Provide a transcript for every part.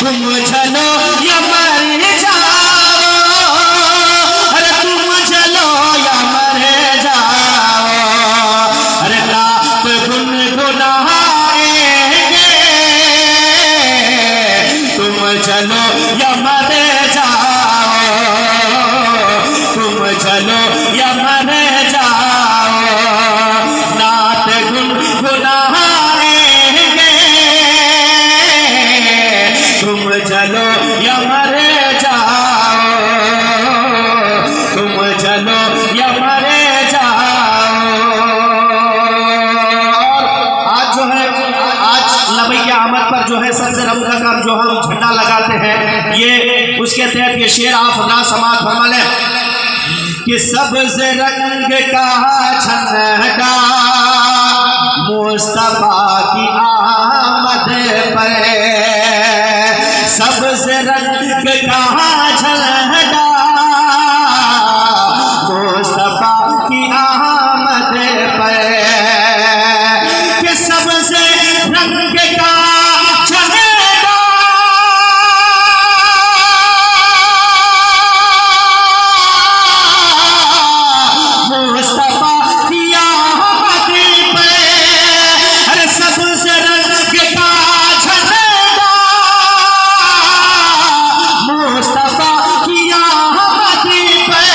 तुम चलो या मर जाओ, अरे तुम चलो या मर जाओ, अरे लाख गुनगुनाएंगे, तुम चलो या मर जाओ, तुम चलो या मर जाओ, नात गुनगुनाएंगे, तुम चलो या मर जाओ, तुम चलो या मर जाओ। आज जो है, आज नबी के आमद पर जो है सबसे रब का काम जो हम झंडा लगाते हैं, ये उसके तहत ये शेर आप हमारा समाज फरमा लें कि सब्ज़ रंग का झंडा मुस्तफा की आमद पर, सब्ज़ रंग का झंडा मुस्तफा की आमद पर, कि सब्ज़ रंग का झंडा मुस्तफा की आमद पर, अरे सब्ज़ रंग का झंडा मुस्तफा की आमद पर,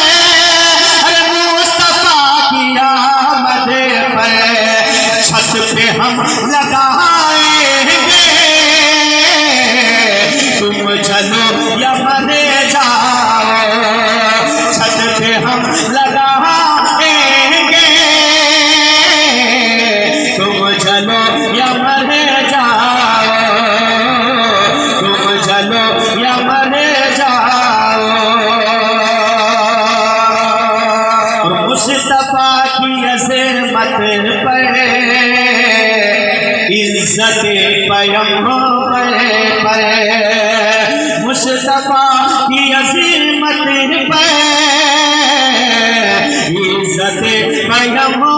अरे मुस्तफा की आमद पर, छत पे हम लगाएंगे, तुम चलो या मर जाओ, छत पे हम लगाएंगे, तुम चलो या मर जाओ, तुम चलो या मर जाओ। मुस्तफा की अज़मत पर, इज्जत पैगंबर पर, मुस्तफा की अज़मत पर, इज्जत पैगंबर